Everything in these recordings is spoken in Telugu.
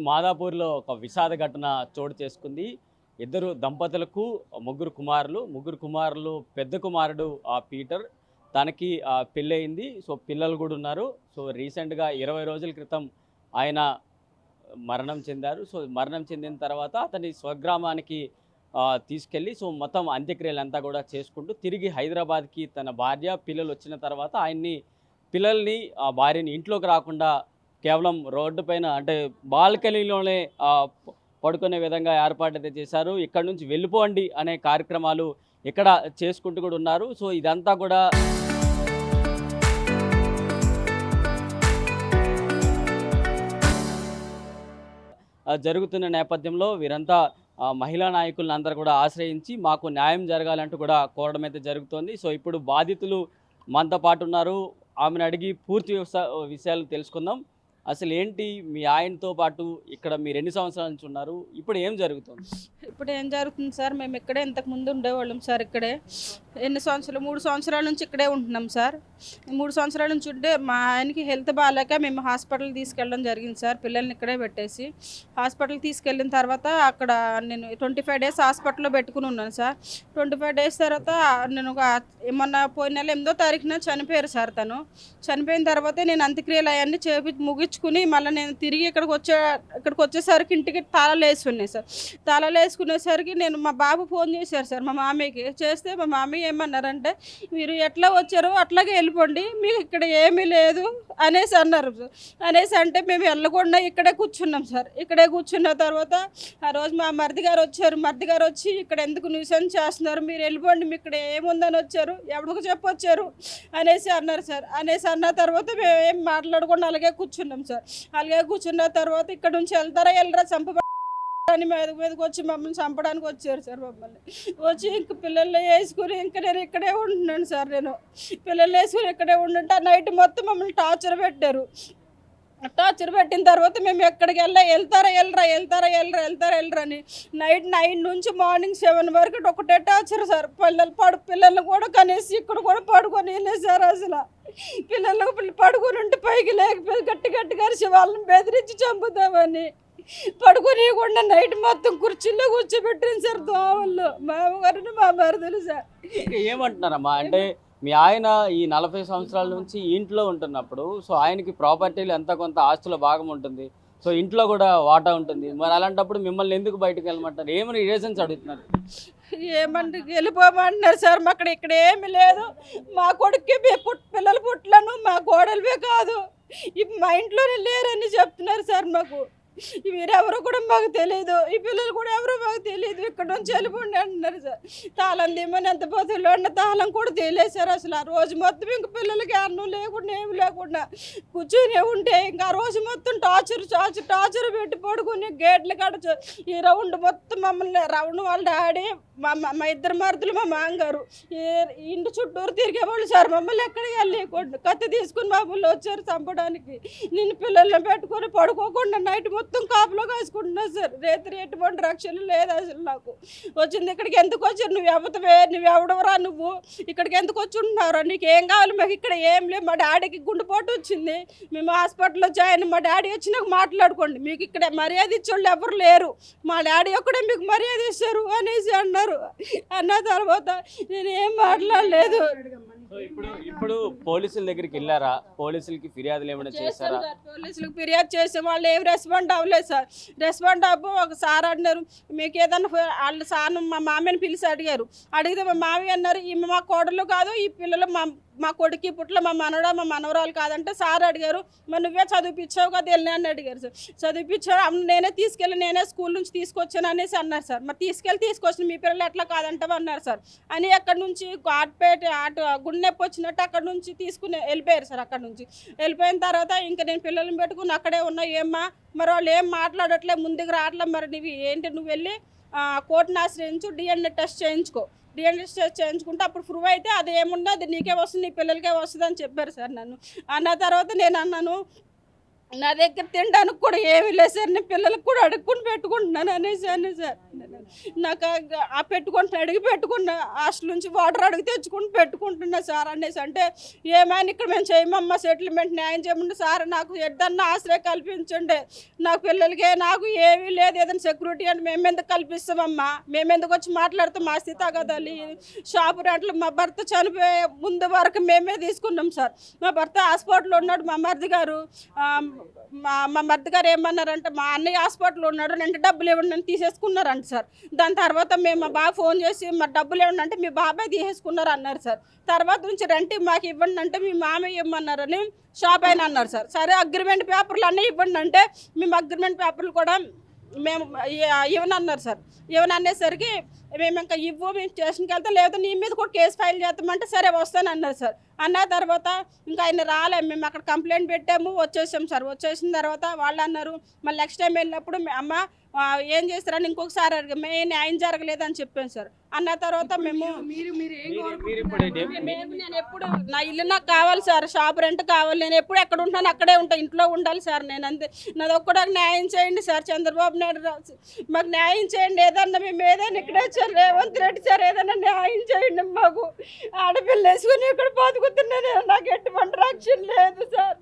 మాదాపూర్లో ఒక విషాద ఘటన చోటు చేసుకుంది. ఇద్దరు దంపతులకు ముగ్గురు కుమారులు పెద్ద కుమారుడు పీటర్. తనకి పెళ్ళయింది. సో పిల్లలు కూడా ఉన్నారు. సో రీసెంట్‌గా 20 రోజుల క్రితం ఆయన మరణం చెందారు. సో మరణం చెందిన తర్వాత అతని స్వగ్రామానికి తీసుకెళ్ళి సో మొత్తం అంత్యక్రియలంతా కూడా చేసుకుంటూ తిరిగి హైదరాబాద్‌కి తన భార్య, పిల్లలు వచ్చిన తర్వాత పిల్లల్ని భార్యని ఇంట్లోకి రాకుండా కేవలం రోడ్డు పైన అంటే బాల్కనీలోనే పడుకునే విధంగా ఏర్పాటైతే చేశారు. ఇక్కడి నుంచి వెళ్ళిపోండి అనే కార్యక్రమాలు ఇక్కడ చేసుకుంటూ కూడా ఉన్నారు. సో ఇదంతా కూడా జరుగుతున్న నేపథ్యంలో వీరంతా మహిళా నాయకులందరూ కూడా ఆశ్రయించి మాకు న్యాయం జరగాలంటూ కూడా కోరడం అయితే జరుగుతోంది. సో ఇప్పుడు బాధితులు మనతో పాటు ఉన్నారు. ఆమెను అడిగి పూర్తి విషయాలు తెలుసుకుందాం. అసలు ఏంటి మీ ఆయనతో పాటు ఇక్కడ మీరు ఎన్ని సంవత్సరాల నుంచి ఉన్నారు? ఇప్పుడు ఏం జరుగుతుంది? ఇప్పుడు ఏం జరుగుతుంది సార్, మేము ఇక్కడే ఇంతకుముందు ఉండేవాళ్ళం సార్. ఇక్కడే ఎన్ని సంవత్సరాలు 3 సంవత్సరాల నుంచి ఇక్కడే ఉంటున్నాం సార్. 3 సంవత్సరాల నుంచి ఉంటే మా ఆయనకి హెల్త్ బాగాలేక మేము హాస్పిటల్ తీసుకెళ్ళడం జరిగింది సార్. పిల్లల్ని ఇక్కడే పెట్టేసి హాస్పిటల్ తీసుకెళ్ళిన తర్వాత అక్కడ నేను 25 డేస్ హాస్పిటల్లో పెట్టుకుని ఉన్నాను సార్. 25 డేస్ తర్వాత నేను మొన్న పోయిన నెల 8వ తారీఖున చనిపోయారు సార్. తను చనిపోయిన తర్వాతే నేను అంత్యక్రియలు అవన్నీ ముగించుకుని మళ్ళీ నేను తిరిగి ఇక్కడికి వచ్చేసరికి ఇంటికి తాళాలు వేసి ఉన్నాయి సార్. తాళాలు వేసుకునేసరికి నేను మా బాబు ఫోన్ చేశారు సార్ మా మామయ్యకి. చేస్తే మా మామయ్య ఏమన్నారంటే, మీరు ఎట్లా వచ్చారో అట్లాగే వెళ్ళిపోండి, మీకు ఇక్కడ ఏమీ లేదు అనేసి అన్నారు. అనేసి అంటే మేము వెళ్ళకుండా ఇక్కడే కూర్చున్నాం సార్. ఇక్కడే కూర్చున్న తర్వాత ఆ రోజు మా మరిది గారు వచ్చారు. మరిది గారు వచ్చి ఇక్కడ ఎందుకు న్యూసెన్స్ చేస్తున్నారు, మీరు వెళ్ళిపోండి, మీకు ఇక్కడ ఏముందని వచ్చారు, ఎవరికి చెప్పొచ్చారు అనేసి అన్నారు సార్. అనేసి అన్న తర్వాత మేము ఏం మాట్లాడకుండా అలాగే కూర్చున్నాం సార్. అలాగే కూర్చున్న తర్వాత ఇక్కడ నుంచి వెళ్తారా వెళ్ళరా చంపని మీదకి వచ్చి మమ్మల్ని చంపడానికి వచ్చారు సార్. మమ్మల్ని వచ్చి ఇంక పిల్లల్ని వేసుకుని ఇంకా నేను ఇక్కడే ఉంటున్నాను సార్. నేను పిల్లల్ని వేసుకుని ఇక్కడే ఉంటుంటే నైట్ మొత్తం మమ్మల్ని టార్చర్ పెట్టారు. టార్చర్ పెట్టిన తర్వాత మేము ఎక్కడికి వెళ్తారా వెళ్ళరా అని నైట్ 9 నుంచి మార్నింగ్ 7 వరకు ఒకటే టార్చర్ సార్. పిల్లల్ని కూడా కనేసి ఇక్కడ కూడా పడుకొని వెళ్ళే సార్. అసలు పిల్లలు పడుకొని ఉంటే పైకి లేకపోతే గట్టిగా అరిసి వాళ్ళని బెదిరించి చంపుతామని పడుకోనియకుండా నైట్ మొత్తం కుర్చీల్లో కూర్చోబెట్టాను సార్. దోవల్లో మా అమ్మగారిని మా మరదలు సార్. ఏమంటున్నారమ్మా అంటే మీ ఆయన ఈ 40 సంవత్సరాల నుంచి ఇంట్లో ఉంటున్నప్పుడు సో ఆయనకి ప్రాపర్టీలు ఎంత కొంత ఆస్తుల భాగం ఉంటుంది, సో ఇంట్లో కూడా వాటా ఉంటుంది. మరి అలాంటప్పుడు మిమ్మల్ని ఎందుకు బయటకు వెళ్ళమంటారు? ఏమని రీజన్స్ అడుగుతున్నారు? ఏమంటే వెళ్ళిపోమంటున్నారు సార్. మాకు ఇక్కడ ఏమి లేదు. మా కొడుక్కి పిల్లలు పుట్టలను మా కోడలివే కాదు, మా ఇంట్లోనే లేరని చెప్తున్నారు సార్. మాకు మీరెవరో కూడా మాకు తెలియదు, ఈ పిల్లలు కూడా ఎవరో మాకు తెలియదు, ఇక్కడ నుంచి వెళ్ళిపోండి అంటున్నారు సార్. తాళం తీమని ఎంత పోతుల్లో ఉన్న తాళం కూడా తెలియదు సార్. అసలు ఆ రోజు మొత్తం ఇంక పిల్లలకి అన్నం లేకుండా ఏమి లేకుండా కూర్చొని ఉంటే ఇంకా ఆ రోజు మొత్తం టార్చర్ పెట్టి పడుకుని గేట్లు కాడ ఈ రౌండ్ మొత్తం మమ్మల్ని రౌండ్ వాళ్ళ డాడీ మా ఇద్దరు మరుదులు మా మాంగారు ఇంటి చుట్టూరు తిరిగేవాళ్ళు సార్. మమ్మల్ని ఎక్కడికి వెళ్ళకుండా కత్తి తీసుకుని మమ్మల్ని వచ్చారు చంపడానికి. నేను పిల్లల్ని పెట్టుకొని పడుకోకుండా నైట్ మొత్తం కాపులో కాసుకుంటున్నా సార్. రేత్రి ఎటువంటి రక్షణ లేదు అసలు. నాకు వచ్చింది ఇక్కడికి ఎందుకు వచ్చారు, నువ్వు ఎవడవరా, నువ్వు ఇక్కడికి ఎందుకు వచ్చి ఉంటున్నారా, నీకు ఏం కావాలి, మాకు ఇక్కడ ఏం లేదు. మా డాడీకి గుండెపోటు వచ్చింది, మేము హాస్పిటల్లో జాయిన్. మా డాడీ వచ్చి నాకు మాట్లాడుకోండి, మీకు ఇక్కడ మర్యాద ఇచ్చేవాళ్ళు ఎవరు లేరు, మా డాడీ ఒక్కడే మీకు మర్యాద ఇస్తారు అనేసి అన్నారు. అన్న తర్వాత నేను ఏం మాట్లాడలేదు. ఇప్పుడు పోలీసుల దగ్గరికి వెళ్ళారా? పోలీసులకి ఫిర్యాదులు ఏమైనా చేశారా? పోలీసులకు ఫిర్యాదు చేసే వాళ్ళు ఏం రెస్పాండ్ అవ్వలేదు సార్. రెస్పాండ్ అవ్వ ఒక సార్ అన్నారు, మీకు ఏదన్నా వాళ్ళు సార్ మా మామయ్యని పిలిచి అడిగారు. అడిగితే మా మామయ్య అన్నారు, ఈమె మా కోడలు కాదు, ఈ పిల్లలు మా కొడుకు పుట్ల మా మనవరాలు కాదంటే సార్ అడిగారు, మరి నువ్వే చదివిపించావు కదా వెళ్ళి అని అడిగారు సార్. చదివిపించావు, నేనే స్కూల్ నుంచి తీసుకొచ్చాను అనేసి అన్నారు సార్. మరి తీసుకొచ్చిన మీ పిల్లలు ఎట్లా కాదంటావు అన్నారు సార్. అని అక్కడ నుంచి గుండె నొప్పి వచ్చినట్టు అక్కడ నుంచి తీసుకుని వెళ్ళిపోయారు సార్. అక్కడ నుంచి వెళ్ళిపోయిన తర్వాత ఇంకా నేను పిల్లల్ని పెట్టుకుని అక్కడే ఉన్నా. ఏమ్మా మరి వాళ్ళు ఏం మాట్లాడట్లే, ముందుకు రావట్లే, మరి నువ్వు వెళ్ళి కోర్టును ఆశ్రయించు, DNA టెస్ట్ చేయించుకో, DNA టెస్ట్ చేయించుకుంటే అప్పుడు ప్రూవ్ అయితే అది ఏముందో అది నీకే వస్తుంది, నీ పిల్లలకే వస్తుంది అని చెప్పారు సార్. నన్ను అన్న తర్వాత నేను అన్నాను, నా దగ్గర తినడానికి కూడా ఏమీ లేదు సార్. నేను పిల్లలకు కూడా అడుక్కుని పెట్టుకుంటున్నాను అనేసి అనే సార్. నాకు ఆ పెట్టుకుంటున్నా, అడిగి పెట్టుకున్నా, హాస్టల్ నుంచి వాటర్ అడిగి తెచ్చుకుని పెట్టుకుంటున్నా సార్ అనేసి. అంటే ఏమైనా ఇక్కడ మేము చేయమమ్మా, సెటిల్మెంట్ న్యాయం చేయమంటే సార్ నాకు ఎద్దన్నా ఆశ్రయం కల్పించండి, నాకు పిల్లలకే నాకు ఏమీ లేదు, ఏదైనా సెక్యూరిటీ అంటే మేము ఎందుకు కల్పిస్తామమ్మా, మేము ఎందుకు వచ్చి మాట్లాడుతాం, మా స్థితి తగదాలి. షాపు రెంట్లు మా భర్త చనిపోయే ముందు వరకు మేమే తీసుకున్నాం సార్. మా భర్త హాస్పిటల్లో ఉన్నాడు. మా మరిది గారు మా మరిది గారు ఏమన్నారంటే, మా అన్నయ్య హాస్పిటల్లో ఉన్నాడు, రెండు డబ్బులు ఇవ్వండి అని తీసేసుకున్నారంట సార్. దాని తర్వాత మేము మా బాబు ఫోన్ చేసి మరి డబ్బులు ఇవ్వండి అంటే మీ బాబాయ్ తీసేసుకున్నారు అన్నారు సార్. తర్వాత నుంచి రెంట్ మాకు ఇవ్వండి అంటే మీ మామయ్య ఇవ్వమన్నారని షాప్ అయినా అన్నారు సార్. సరే అగ్రిమెంట్ పేపర్లు అన్నీ ఇవ్వండి అంటే మేము అగ్రిమెంట్ పేపర్లు కూడా మేము ఇవ్వనన్నారు సార్. ఇవ్వననేసరికి మేము ఇంకా మేము స్టేషన్కి వెళ్తే లేదు నీ మీద కూడా కేసు ఫైల్ చేస్తామంటే సరే వస్తాను అన్నారు సార్. అన్న తర్వాత ఇంకా ఆయన రాలే, మేము అక్కడ కంప్లైంట్ పెట్టాము, వచ్చేసాం సార్. వచ్చేసిన తర్వాత వాళ్ళు అన్నారు మళ్ళీ నెక్స్ట్ టైం వెళ్ళినప్పుడు అమ్మ ఏం చేస్తారని ఇంకొకసారి అడిగా, మేము న్యాయం జరగలేదని చెప్పాను సార్. అన్న తర్వాత మేము నేను ఎప్పుడు నా ఇల్లు నాకు కావాలి సార్, షాప్ రెంట్ కావాలి, నేను ఎప్పుడు ఎక్కడ ఉంటాను అక్కడే ఉంటాను, ఇంట్లో ఉండాలి సార్. నేను అంతే, నాది ఒక్కడా న్యాయం చేయండి సార్. చంద్రబాబు నాయుడు మాకు న్యాయం చేయండి, ఏదన్నా మేము ఏదైనా ఇక్కడే సార్ రేవంత్ రెడ్డి సార్ ఏదైనా న్యాయం చేయండి. మాకు ఆడపిల్ల వేసుకుని ఇక్కడ బతుకుతున్నాను, నాకు ఎటువంటి రక్షణ లేదు సార్.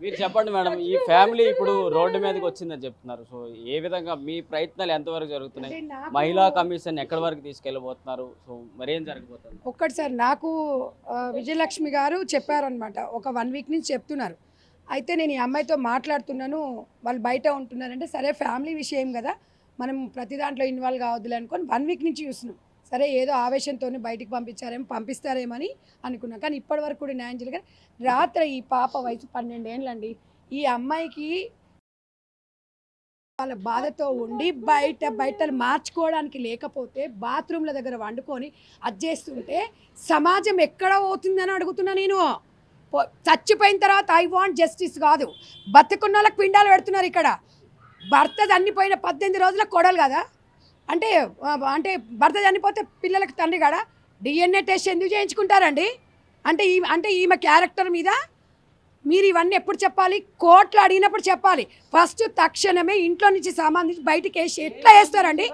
మీరు చెప్పండి మేడం, ఈ ఫ్యామిలీ ఇప్పుడు రోడ్డు మీదకి వచ్చిందని చెప్తున్నారు. సో ఏ విధంగా మీ ప్రయత్నాలు ఎంతవరకు జరుగుతున్నాయి? మహిళా కమిషన్ ఎక్కడి వరకు తీసుకెళ్ళబోతున్నారు? సో మరేం జరగబోతుంది? ఒక్కటి సార్, నాకు విజయలక్ష్మి గారు చెప్పారనమాట, ఒక 1 వీక్ నుంచి చెప్తున్నారు. అయితే నేను ఈ అమ్మాయితో మాట్లాడుతున్నాను, వాళ్ళు బయట ఉంటున్నారంటే సరే ఫ్యామిలీ విషయం కదా, మనం ప్రతి దాంట్లో ఇన్వాల్వ్ కావద్దులే అనుకొని 1 వీక్ నుంచి చూస్తున్నాం. సరే ఏదో ఆవేశంతో బయటికి పంపిస్తారేమని అనుకున్నా, కానీ ఇప్పటివరకు కూడా న్యాయం చేయలేదు. రాత్రి ఈ పాప వయసు 12 ఏళ్ళండి. ఈ అమ్మాయికి వాళ్ళ బాధతో ఉండి బయట మార్చుకోవడానికి లేకపోతే బాత్రూమ్ల దగ్గర వండుకొని అజ్జేస్తుంటే సమాజం ఎక్కడ పోతుందని అడుగుతున్నా నేను. చచ్చిపోయిన తర్వాత ఐ వాంట్ జస్టిస్ కాదు, బతుకున్న వాళ్ళకి పిండాలు పెడుతున్నారు ఇక్కడ. భర్త చనిపోయిన 18 రోజుల కొడలు కదా, అంటే భర్త చనిపోతే పిల్లలకు తండ్రి కాడా? డిఎన్ఏ టెస్ట్ ఎందుకు చేయించుకుంటారండి? అంటే ఈమె క్యారెక్టర్ మీద మీరు ఇవన్నీ ఎప్పుడు చెప్పాలి? కోర్టులో అడిగినప్పుడు చెప్పాలి. ఫస్ట్ తక్షణమే ఇంట్లో నుంచి సామాన్ తీసి బయటికి వేసి ఎట్లా వేస్తారండి?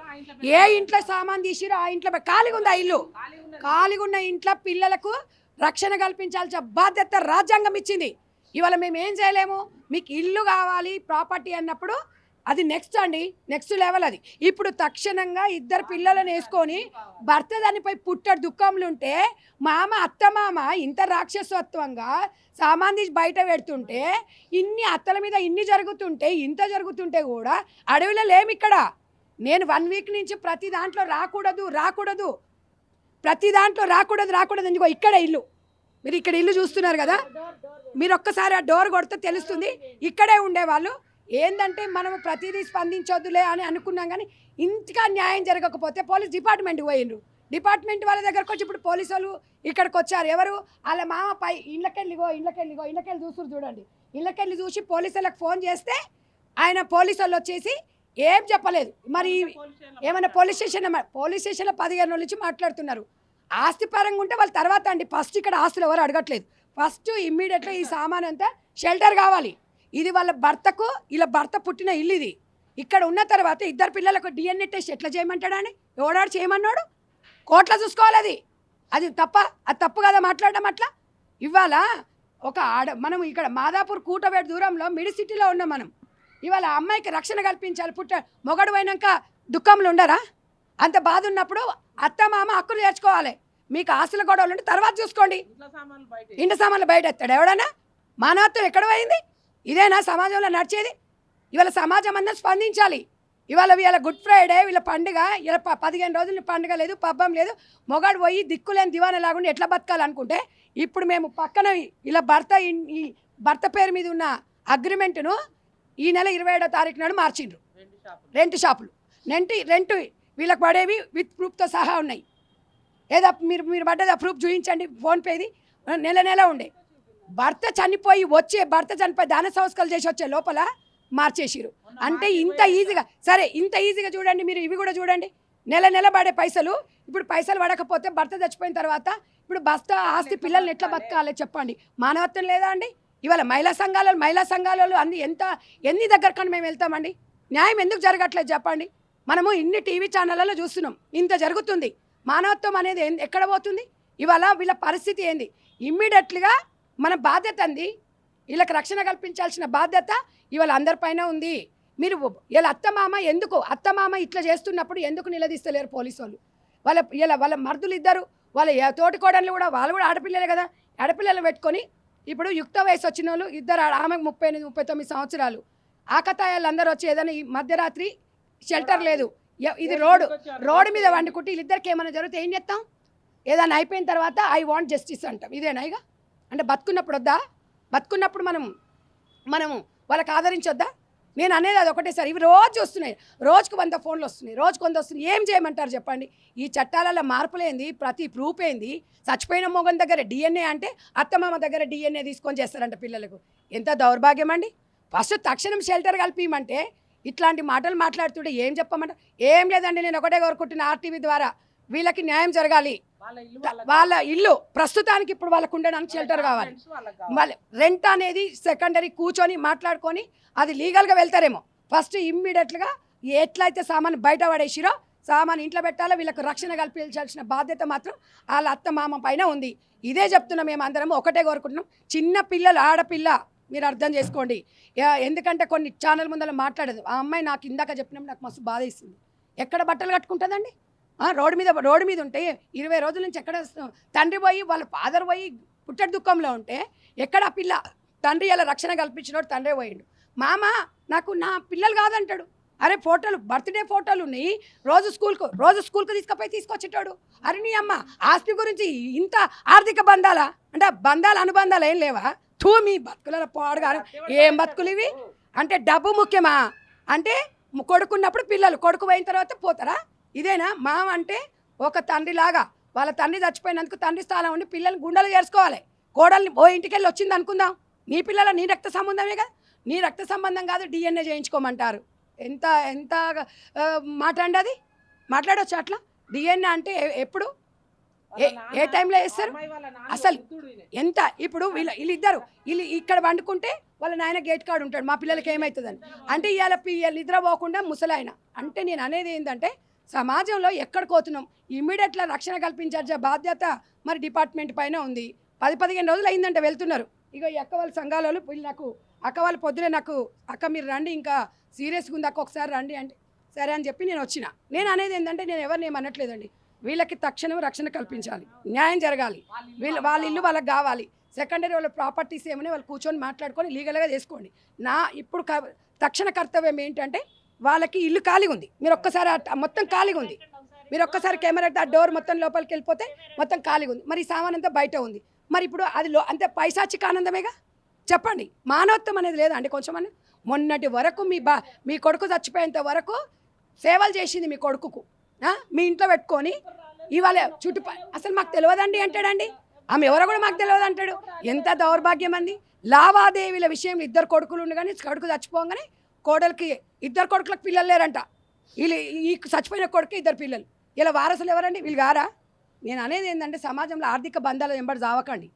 ఏ ఇంట్లో సామాన్ తీసిరో ఆ ఇంట్లో ఖాళీగా ఉంది, ఆ ఇల్లు ఖాళీగా ఉన్న ఇంట్లో పిల్లలకు రక్షణ కల్పించాల్సిన బాధ్యత రాజ్యాంగం ఇచ్చింది. ఇవాళ మేము ఏం చేయలేము. మీకు ఇల్లు కావాలి ప్రాపర్టీ అన్నప్పుడు అది నెక్స్ట్ అండి, నెక్స్ట్ లెవెల్ అది. ఇప్పుడు తక్షణంగా 2 పిల్లలను వేసుకొని భర్త దానిపై పుట్టడు దుఃఖంలో ఉంటే అత్తమామ ఇంత రాక్షసత్వంగా సామాన్ తీసి బయట పెడుతుంటే, ఇన్ని అత్తల మీద ఇంత జరుగుతుంటే కూడా అడవిలో లేము ఇక్కడ. నేను 1 వీక్ నుంచి ప్రతి దాంట్లో రాకూడదు ఎందుకో ఇక్కడే ఇల్లు, మీరు ఇక్కడ ఇల్లు చూస్తున్నారు కదా, మీరు ఒక్కసారి ఆ డోర్ కొడితే తెలుస్తుంది. ఇక్కడే ఉండేవాళ్ళు. ఏంటంటే మనము ప్రతిదీ స్పందించొద్దులే అని అనుకున్నాం, కానీ ఇంతగా న్యాయం జరగకపోతే పోలీస్ డిపార్ట్మెంట్కి పోయిండ్రు. డిపార్ట్మెంట్ వాళ్ళ దగ్గరకు వచ్చి ఇప్పుడు పోలీసు వాళ్ళు ఇక్కడికి వచ్చారు. ఎవరు? వాళ్ళ మామ పై ఇళ్ళకెళ్ళి చూసురు చూడండి. ఇళ్ళకెళ్ళి చూసి పోలీసులకు ఫోన్ చేస్తే ఆయన పోలీసు వాళ్ళు వచ్చేసి ఏం చెప్పలేదు. మరి ఏమైనా పోలీస్ స్టేషన్లో 15 రోజుల నుంచి మాట్లాడుతున్నారు. ఆస్తి పరంగా ఉంటే వాళ్ళ తర్వాత అండి, ఫస్ట్ ఇక్కడ ఆస్తులు ఎవరు అడగట్లేదు. ఫస్ట్ ఇమ్మీడియట్గా ఈ సామాన్ అంతా షెల్టర్ కావాలి. ఇది వాళ్ళ భర్త పుట్టిన ఇల్లు ఇది. ఇక్కడ ఉన్న తర్వాత 2 పిల్లలకు డిఎన్ఏ టెస్ట్ ఎట్లా చేయమంటాడా అని ఎవడాడు చేయమన్నాడు? కోర్టులో చూసుకోవాలి. అది తప్పు కదా మాట్లాడడం అట్లా. ఇవాళ మనం ఇక్కడ మాదాపూర్ కూటవేట దూరంలో మిడి సిటీలో ఉన్నాం మనం. ఇవాళ అమ్మాయికి రక్షణ కల్పించాలి. మొగడు పోయినాక దుఃఖంలో ఉండరా? అంత బాధ ఉన్నప్పుడు అత్త మామ హక్కులు చేర్చుకోవాలి. మీకు ఆస్తుల గొడవలు ఉంటే తర్వాత చూసుకోండి. ఇంటి సామాన్లు బయట ఎత్తాడు ఎవడన్నా? మానవత్వం ఎక్కడ పోయింది? ఇదేనా సమాజంలో నడిచేది? ఇవాళ సమాజం అంతా స్పందించాలి. ఇవాళ గుడ్ ఫ్రైడే, వీళ్ళ పండుగ, ఇలా 15 రోజులు పండుగ లేదు, పబ్బం లేదు, మొగాడు పోయి దిక్కులేని దివానా లాగుండి ఎట్లా బతకాలనుకుంటే, ఇప్పుడు మేము పక్కన ఇలా భర్త పేరు మీద ఉన్న అగ్రిమెంట్ను ఈ నెల 27వ తారీఖు నాడు మార్చిండ్రు. రెంట్ షాపులు రెంట్ వీళ్ళకి పడేవి విత్ ప్రూఫ్తో సహా ఉన్నాయి. ఏదో మీరు పడ్డది ఆ ప్రూఫ్ చూపించండి, ఫోన్పేది. నెల ఉండే భర్త చనిపోయి దాన సంస్కారాలు చేసి వచ్చే లోపల మార్చేసిరు. అంటే ఇంత ఈజీగా చూడండి, మీరు ఇవి కూడా చూడండి. నెల పడే పైసలు ఇప్పుడు పైసలు పడకపోతే భర్త చచ్చిపోయిన తర్వాత ఇప్పుడు ఆస్తి పిల్లల్ని ఎట్లా బతకాలి చెప్పండి? మానవత్వం లేదా అండి? ఇవాళ మహిళా సంఘాలలో అన్ని ఎన్ని దగ్గరకని మేము వెళ్తామండి? న్యాయం ఎందుకు జరగట్లేదు చెప్పండి? మనము ఇన్ని టీవీ ఛానళ్ళలో చూస్తున్నాం, ఇంత జరుగుతుంది. మానవత్వం అనేది ఎక్కడ పోతుంది? ఇవాళ వీళ్ళ పరిస్థితి ఏంది? ఇమ్మీడియట్లీగా మన బాధ్యత అంది, వీళ్ళకి రక్షణ కల్పించాల్సిన బాధ్యత ఇవాళ అందరిపైన ఉంది. మీరు ఇలా అత్తమామ ఇట్లా చేస్తున్నప్పుడు ఎందుకు నిలదీస్తలేరు పోలీసు వాళ్ళు? వాళ్ళ మర్దులు ఇద్దరు, వాళ్ళ తోటికోడళ్ళు కూడా, వాళ్ళు కూడా ఆడపిల్లలే కదా. ఆడపిల్లలు పెట్టుకొని ఇప్పుడు యుక్త వయసు వచ్చిన వాళ్ళు ఇద్దరు, ఆమెకు 38-39 సంవత్సరాలు, ఆకతాయాలు అందరూ వచ్చి ఏదైనా ఈ మధ్యరాత్రి షెల్టర్ లేదు, ఇది రోడ్డు మీద వండుకుంటే వీళ్ళిద్దరికి ఏమైనా జరిగితే ఏం చేస్తాం? ఏదైనా అయిపోయిన తర్వాత ఐ వాంట్ జస్టిస్ అంటాం. ఇదేనా ఇక? అంటే బతుకున్నప్పుడు వద్దా? బతుకున్నప్పుడు మనము వాళ్ళకి ఆదరించొద్దా? నేను అనేది అది ఒకటే సార్. ఇవి రోజు వస్తున్నాయి, రోజుకు 100 ఫోన్లు వస్తున్నాయి, రోజుకు 100 వస్తున్నాయి. ఏం చేయమంటారు చెప్పండి? ఈ చట్టాలలో మార్పులేంది, ప్రతి ప్రూఫ్ ఏంది? చచ్చిపోయిన మొగన్ దగ్గర DNA అంటే అత్తమామ దగ్గర DNA తీసుకొని చేస్తారంట పిల్లలకు. ఎంత దౌర్భాగ్యం అండి! ఫస్ట్ తక్షణం షెల్టర్ కలిపిమంటే ఇట్లాంటి మాటలు మాట్లాడుతుంటే ఏం చెప్పమంటారు? ఏం లేదండి, నేను ఒకటే కోరుకుంటున్నా, RTV ద్వారా వీళ్ళకి న్యాయం జరగాలి. వాళ్ళ ఇల్లు ప్రస్తుతానికి ఇప్పుడు వాళ్ళకు ఉండడానికి షెల్టర్ కావాలి. మళ్ళీ రెంట్ అనేది సెకండరీ, కూర్చొని మాట్లాడుకొని అది లీగల్గా వెళ్తారేమో. ఫస్ట్ ఇమ్మీడియట్గా ఎట్లయితే సామాను బయట పడేసిరో సామాను ఇంట్లో పెట్టాలో, వీళ్ళకు రక్షణ కల్పించాల్సిన బాధ్యత మాత్రం వాళ్ళ అత్త మామ పైన ఉంది. ఇదే చెప్తున్నాం, మేము అందరం ఒకటే కోరుకుంటున్నాం. చిన్న పిల్లలు, ఆడపిల్ల, మీరు అర్థం చేసుకోండి. ఎందుకంటే కొన్ని ఛానల్ ముందర మాట్లాడదు. ఆ అమ్మాయి నాకు ఇందాక చెప్పినప్పుడు నాకు మస్తు బాధ ఇస్తుంది. ఎక్కడ బట్టలు కట్టుకుంటుందండి? రోడ్డు మీద ఉంటే 20 రోజుల నుంచి ఎక్కడ తండ్రి పోయి వాళ్ళ ఫాదర్ పోయి పుట్టడి దుఃఖంలో ఉంటే ఎక్కడ ఆ పిల్ల? తండ్రి ఇలా రక్షణ కల్పించినోడు తండ్రి పోయిండు. మామ నాకు నా పిల్లలు కాదంటాడు. అరే ఫోటోలు, బర్త్డే ఫోటోలు ఉన్నాయి, రోజు స్కూల్కు తీసుకొచ్చేటాడు. అరే నీ అమ్మ ఆస్తి గురించి ఇంత ఆర్థిక బంధాలా? అంటే బంధాలు అనుబంధాలు ఏం లేవా? మీ బతుకుల పాడుగా ఏం బతుకులు ఇవి? అంటే డబ్బు ముఖ్యమా? అంటే కొడుకున్నప్పుడు పిల్లలు, కొడుకు పోయిన తర్వాత పోతారా? ఇదేనా మామ అంటే? ఒక తండ్రిలాగా వాళ్ళ తండ్రి చచ్చిపోయినందుకు తండ్రి స్థానం ఉండి పిల్లల్ని గుండెలు చేర్చుకోవాలి. కోడల్ని ఇంటికి వెళ్ళి వచ్చింది అనుకుందాం, నీ పిల్లల నీ రక్త సంబంధమే కదా, నీ రక్త సంబంధం కాదు, DNA చేయించుకోమంటారు. ఎంత మాట అండి అది? మాట్లాడవచ్చు అట్లా? DNA అంటే ఎప్పుడు, ఏ టైంలో వేస్తారు అసలు? ఎంత ఇప్పుడు వీళ్ళిద్దరు ఇక్కడ వండుకుంటే వాళ్ళ నాయన గేట్ కాడు ఉంటాడు, మా పిల్లలకి ఏమవుతుందని. అంటే ఇవాళ నిద్ర పోకుండా ముసలాయన. అంటే నేను అనేది ఏంటంటే, సమాజంలో ఎక్కడికి పోతున్నాం? ఇమ్మీడియట్గా రక్షణ కల్పించాల్సిన బాధ్యత మరి డిపార్ట్మెంట్ పైన ఉంది. 10-15 రోజులు అయిందంటే వెళ్తున్నారు. ఇక ఈ అక్క వాళ్ళ సంఘాల వాళ్ళు వీళ్ళు నాకు అక్క వాళ్ళు పొద్దునే నాకు, అక్క మీరు రండి, ఇంకా సీరియస్గా ఉంది అక్క, ఒకసారి రండి అంటే సరే అని చెప్పి నేను వచ్చిన. నేను అనేది ఏంటంటే, నేను ఎవరిని ఏమనట్లేదండి, వీళ్ళకి తక్షణం రక్షణ కల్పించాలి, న్యాయం జరగాలి. వాళ్ళ ఇల్లు వాళ్ళకి కావాలి. సెకండరీ వాళ్ళ ప్రాపర్టీస్ ఏమైనా వాళ్ళు కూర్చొని మాట్లాడుకొని లీగల్గా చేసుకోండి. ఇప్పుడు తక్షణ కర్తవ్యం ఏంటంటే, వాళ్ళకి ఇల్లు ఖాళీగా ఉంది, మీరు ఒక్కసారి మొత్తం ఖాళీగా ఉంది, మీరు ఒక్కసారి కెమెరా ఆ డోర్ మొత్తం లోపలికి వెళ్ళిపోతే మొత్తం ఖాళీగా ఉంది. మరి ఈ సామాన్ అంతా బయట ఉంది. మరి ఇప్పుడు అది అంతే పైశాచిక ఆనందమేగా? చెప్పండి, మానవత్వం అనేది లేదా అండి కొంచెం? అని మొన్నటి వరకు మీ కొడుకు చచ్చిపోయేంత వరకు సేవలు చేసింది మీ కొడుకుకు, మీ ఇంట్లో పెట్టుకొని. ఇవాళ అసలు మాకు తెలియదండి అంటాడండి, ఆమె ఎవరో కూడా మాకు తెలియదు అంటాడు. ఎంత దౌర్భాగ్యం అండి! లావాదేవీల విషయంలో 2 కొడుకులు ఉండగానే, కొడుకు చచ్చిపోగానే కోడలికి 2 కొడుకులకు పిల్లలు లేరంట. వీళ్ళు ఈ చచ్చిపోయిన కొడుకు 2 పిల్లలు. ఇలా వారసులు ఎవరండి? వీళ్ళు గారా? నేను అనేది ఏంటంటే, సమాజంలో ఆర్థిక బంధాలు వెంబడి చావకండి.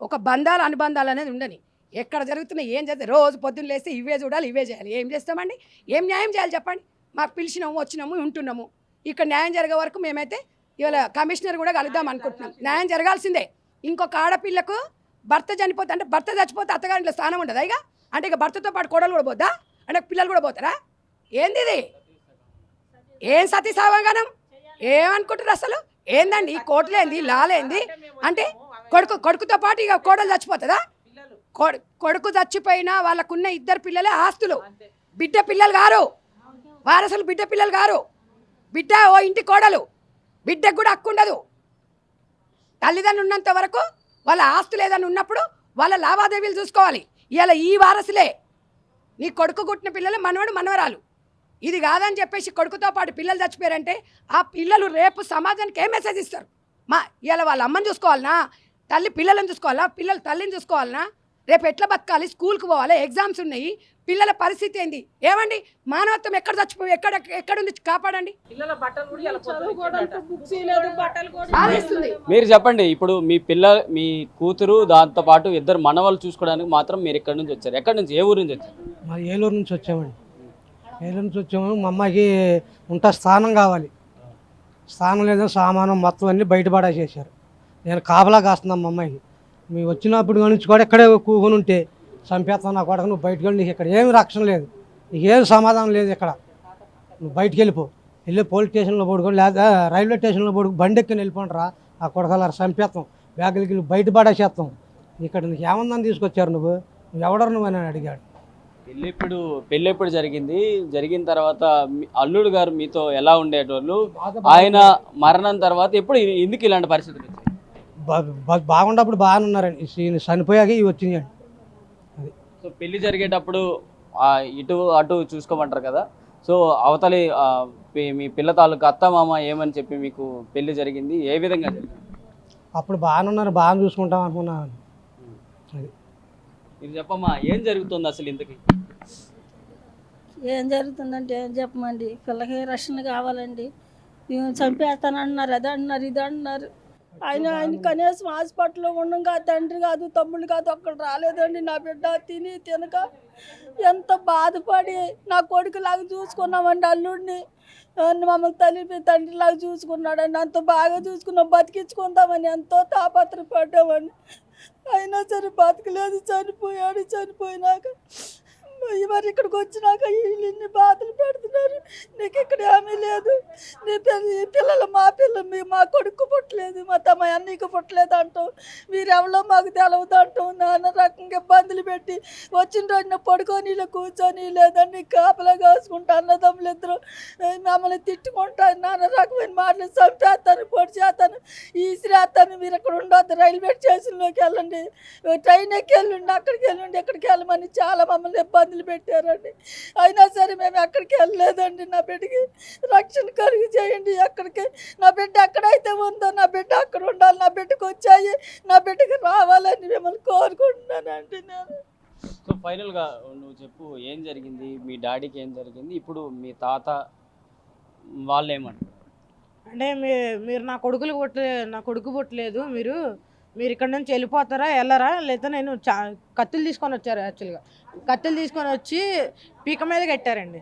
ఒక బంధాలు అనుబంధాలు అనేది ఉండని. ఎక్కడ జరుగుతున్నాయి, ఏం చేస్తే రోజు పొద్దున్న లేస్తే ఇవే చూడాలి, ఇవే చేయాలి. ఏం చేస్తామండి? ఏం న్యాయం చేయాలి చెప్పండి? మాకు పిలిచినాము, వచ్చినాము, ఉంటున్నాము. ఇక్కడ న్యాయం జరిగే వరకు మేమైతే ఇవాళ కమిషనర్ కూడా కలుద్దాం అనుకుంటున్నాం. న్యాయం జరగాల్సిందే. ఇంకొక ఆడపిల్లకు భర్త చనిపోతే, అంటే భర్త చచ్చిపోతే అత్తగారింట్లో స్థానం ఉండదా ఇక? అంటే ఇక భర్తతో పాటు కోడలు కూడా పోద్దా? అంటే పిల్లలు కూడా పోతారా? ఏంది ఇది? ఏం సతీ సావంగానం? ఏమనుకుంటారు అసలు? ఏందండి ఈ కోర్టులేంది, లాలేంది? అంటే కొడుకుతో పాటు ఇక కోడలు చచ్చిపోతుందా? కొడుకు చచ్చిపోయినా వాళ్ళకున్న 2 పిల్లలే ఆస్తులు, బిడ్డ పిల్లలు గారు, వారసులు బిడ్డ పిల్లలు గారు. బిడ్డ ఓ ఇంటి కోడలు, బిడ్డకు కూడా హక్కు ఉండదు. తల్లిదండ్రులు ఉన్నంత వరకు వాళ్ళ ఆస్తులు ఏదైనా ఉన్నప్పుడు వాళ్ళ లావాదేవీలు చూసుకోవాలి. ఇలా ఈ వారసులే నీ కొడుకు పుట్టిన పిల్లలు, మనవడు మనవరాలు. ఇది కాదని చెప్పేసి కొడుకుతో పాటు పిల్లలు చచ్చిపోయారంటే ఆ పిల్లలు రేపు సమాజానికి ఏం మెసేజ్ ఇస్తారు? ఇలా వాళ్ళ అమ్మని చూసుకోవాలనా? తల్లి పిల్లలను చూసుకోవాలా? పిల్లలు తల్లిని చూసుకోవాలనా? రేపు ఎట్లా బతకాలి, స్కూల్కి పోవాలి, ఎగ్జామ్స్ ఉన్నాయి, పిల్లల పరిస్థితి ఏంది? ఏమండి, మానవత్వం ఎక్కడ చచ్చిపోయి ఎక్కడుంది? కాపాడండి. బాధేస్తుంది. మీరు చెప్పండి, ఇప్పుడు మీ కూతురు దాంతో పాటు ఇద్దరు మనవలు చూసుకోవడానికి మాత్రం మీరు ఎక్కడి నుంచి వచ్చారు? ఎక్కడి నుంచి, ఏ ఊరు నుంచి వచ్చారు? మా ఏలూరు నుంచి వచ్చామండి. ఏలూరు నుంచి వచ్చాము. మా అమ్మాయికి స్థానం కావాలి. స్థానం లేదో సామానం మొత్తం అన్నీ బయటపడేసేసారు. నేను కాపలా కాస్తున్నాను మా అమ్మాయికి. మేము వచ్చినప్పుడు నుంచి కూడా ఇక్కడే కూకొని ఉంటే చంపేస్తాను నా కొడుకు, నువ్వు బయటకు వెళ్ళి, నీకు ఇక్కడ ఏమి రక్షణ లేదు, నీకు ఏం సమాధానం లేదు, ఇక్కడ నువ్వు బయటికి వెళ్ళి పోలీస్ స్టేషన్లో పడుకొని లేదా రైల్వే స్టేషన్లో పడుకు బండి ఎక్కి వెళ్ళిపోండిరా, ఆ కొడకలా చంపేస్తాం, బ్యాగులకి బయటపడేసేస్తాం, ఇక్కడ నీకు ఏమందని తీసుకొచ్చారు, నువ్వు ఎవడరు నువ్వు అని అడిగాడు. పెళ్ళి ఎప్పుడు జరిగింది? జరిగిన తర్వాత అల్లుడు గారు మీతో ఎలా ఉండేటోళ్ళు? ఆయన మరణం తర్వాత ఎప్పుడు ఎందుకు ఇలాంటి పరిస్థితులు వచ్చాయి? బాగుండప్పుడు బాగానే ఉన్నారండి, చనిపోయాక ఇవి వచ్చినాయండి. అది సో పెళ్లి జరిగేటప్పుడు ఇటు అటు చూసుకోమంటారు కదా, సో అవతలి మీ పిల్ల తాలూకు అత్త మామ ఏమని చెప్పి మీకు పెళ్లి జరిగింది, ఏ విధంగా జరిగింది? అప్పుడు బాగానే ఉన్నారు, బాగా చూసుకుంటాం అనుకున్నాను. అది మీరు చెప్పమ్మా, ఏం జరుగుతుంది అసలు ఇంతకీ? ఏం జరుగుతుందంటే ఏం చెప్పమండి, పిల్లకి రక్షణ కావాలండి. చంపేస్తానంటున్నారు, అది అంటున్నారు, ఇది అంటున్నారు. ఆయన కనీసం హాస్పిటల్లో ఉండగా తండ్రి కాదు, తమ్ముడు కాదు, అక్కడ రాలేదండి. నా బిడ్డ తిని తినక ఎంత బాధపడి నా కొడుకులాగా చూసుకున్నామండి అల్లుడిని. మమ్మల్ని తండ్రిలాగా చూసుకున్నాడండి. అంత బాగా చూసుకున్నాం, బతికించుకుందామని ఎంతో తాపత్రపడ్డామని. అయినా సరే బతకలేదు, చనిపోయినాక మరి ఇక్కడికి వచ్చినాక వీళ్ళు ఇన్ని బాధలు పెడుతున్నారు. నీకు ఇక్కడ ఏమీ లేదు, నీ పిల్లలు మా కొడుకు పుట్టలేదు, మా అన్నయ్యకు పుట్టలేదు అంటాం, మీరెవరో మాకు తెలవదు అంటాం. నాన్న రకంగా ఇబ్బందులు పెట్టి వచ్చిన రోజున పడుకొని కూర్చొని లేదండి కాపలా కాసుకుంటా అన్నదమ్ములు ఇద్దరు మమ్మల్ని తిట్టుకుంటా నాన్న రకమైన మాటలు, చంపేస్తాను, పొడి చేస్తాను, ఈసిరేస్తాను, మీరు ఇక్కడ ఉండొద్దు, రైల్వే స్టేషన్లోకి వెళ్ళండి, ట్రైన్ ఎక్కి వెళ్ళండి, అక్కడికి వెళ్ళండి, ఎక్కడికి వెళ్ళమని చాలా మమ్మల్ని ఇబ్బందులు పెట్టారండి. అయినా సరే మేము ఎక్కడికి వెళ్ళలేదండి. నా బిడ్డకి రక్షణ కలుగు చేయండి. ఎక్కడికి నా బిడ్డ ఎక్కడైతే ఉందో నా బిడ్డ అక్కడ ఉండాలి, నా బిడ్డకు వచ్చాయి, నా బిడ్డకి రావాలని మిమ్మల్ని కోరుకుంటున్నానండి నేను. సో ఫైనల్గా నువ్వు చెప్పు, ఏం జరిగింది, మీ డాడీకి ఏం జరిగింది, ఇప్పుడు మీ తాత వాళ్ళు ఏమంటారు? అంటే మీరు నా కొడుకు పుట్టలేదు, మీరు ఇక్కడ నుంచి వెళ్ళిపోతారా, వెళ్ళరా, లేదా నేను కత్తులు తీసుకొని వచ్చారు. యాక్చువల్గా కత్తులు తీసుకొని వచ్చి పీక మీద కట్టారండి.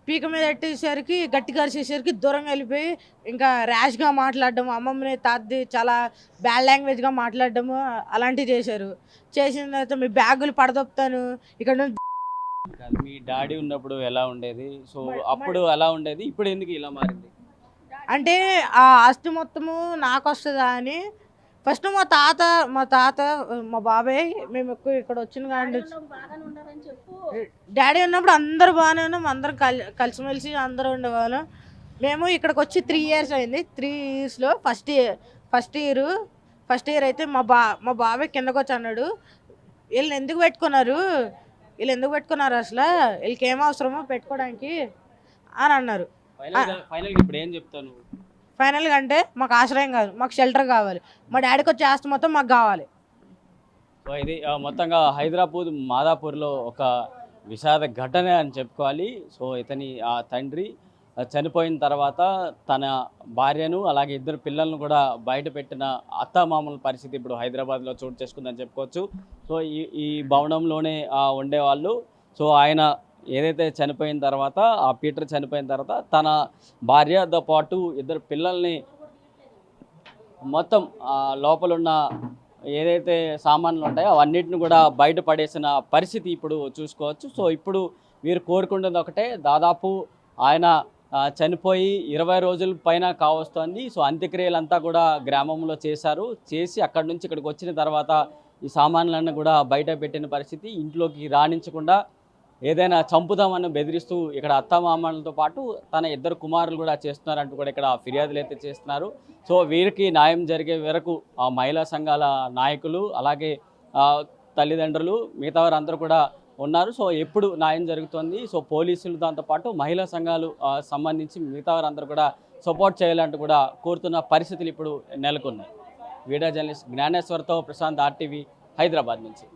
పీక మీద కట్టేసరికి గట్టిగా అరిసేసరికి దూరంగా వెళ్ళిపోయి ఇంకా ర్యాష్గా మాట్లాడడం, అమ్మమ్మని తాతది చాలా బ్యాడ్ లాంగ్వేజ్గా మాట్లాడడము అలాంటివి చేశారు. చేసిన తర్వాత మీ బ్యాగులు పడదొప్పుతాను ఇక్కడ నుంచి. మీ డాడీ ఉన్నప్పుడు ఎలా ఉండేది, సో అప్పుడు ఎలా ఉండేది, ఇప్పుడు ఎందుకు ఇలా మారింది? అంటే ఆ ఆస్తి మొత్తము నాకు వస్తుందా అని ఫస్ట్ మా తాత మా బాబాయ్ మేము ఎక్కువ ఇక్కడ వచ్చిన కానీ డాడీ ఉన్నప్పుడు అందరు బాగానే ఉన్నాం, అందరం కలిసిమెలిసి అందరూ ఉండేవాళ్ళం. మేము ఇక్కడికి వచ్చి 3 years అయింది. 3 yearsలో ఫస్ట్ ఇయర్ అయితే మా బాబాయ్ కిందకు వచ్చి అన్నాడు, వీళ్ళని ఎందుకు పెట్టుకున్నారు అసలు, వీళ్ళకి ఏం అవసరమో పెట్టుకోవడానికి అని అన్నారు. ఇప్పుడు ఏం చెప్తాను? ఫైనల్గా అంటే మాకు ఆశ్రయం కాదు, మాకు షెల్టర్ కావాలి, మా డాడీకి వచ్చే ఆస్తి మొత్తం మాకు కావాలి. సో ఇది మొత్తంగా హైదరాబాద్ మాదాపూర్లో ఒక విషాద ఘటన అని చెప్పుకోవాలి. సో ఇతని ఆ తండ్రి చనిపోయిన తర్వాత తన భార్యను అలాగే ఇద్దరు పిల్లలను కూడా బయట పెట్టిన అత్తామామల పరిస్థితి ఇప్పుడు హైదరాబాద్లో చోటు చేసుకుందని చెప్పుకోవచ్చు. సో ఈ భవనంలోనే ఉండేవాళ్ళు. సో ఆయన ఏదైతే చనిపోయిన తర్వాత పీటర్ చనిపోయిన తర్వాత తన భార్యతో పాటు ఇద్దరు పిల్లల్ని మొత్తం లోపలున్న ఏదైతే సామాన్లు ఉంటాయో అవన్నిటిని కూడా బయట పడేసిన పరిస్థితి ఇప్పుడు చూసుకోవచ్చు. సో ఇప్పుడు వీరు కోరుకుంటుంది ఒకటే, దాదాపు ఆయన చనిపోయి 20 రోజుల పైన కావస్తోంది. సో అంత్యక్రియలంతా కూడా గ్రామంలో చేసి అక్కడి నుంచి ఇక్కడికి వచ్చిన తర్వాత ఈ సామాన్లన్నీ కూడా బయట పెట్టిన పరిస్థితి. ఇంట్లోకి రాణించకుండా ఏదైనా చంపుదామని బెదిరిస్తూ ఇక్కడ అత్తమామలతో పాటు తన ఇద్దరు కుమారులు కూడా చేస్తున్నారంటూ కూడా ఇక్కడ ఫిర్యాదులు అయితే చేస్తున్నారు. సో వీరికి న్యాయం జరిగే వరకు మహిళా సంఘాల నాయకులు అలాగే తల్లిదండ్రులు మిగతా వారందరూ కూడా ఉన్నారు. సో ఎప్పుడు న్యాయం జరుగుతుంది, సో పోలీసులు దాంతోపాటు మహిళా సంఘాలు సంబంధించి మిగతా వారందరూ కూడా సపోర్ట్ చేయాలంటూ కూడా కోరుతున్న పరిస్థితులు ఇప్పుడు నెలకొన్నాయి. వీడియో జర్నలిస్ట్ జ్ఞానేశ్వర్తో ప్రశాంత్, RTV హైదరాబాద్ నుంచి.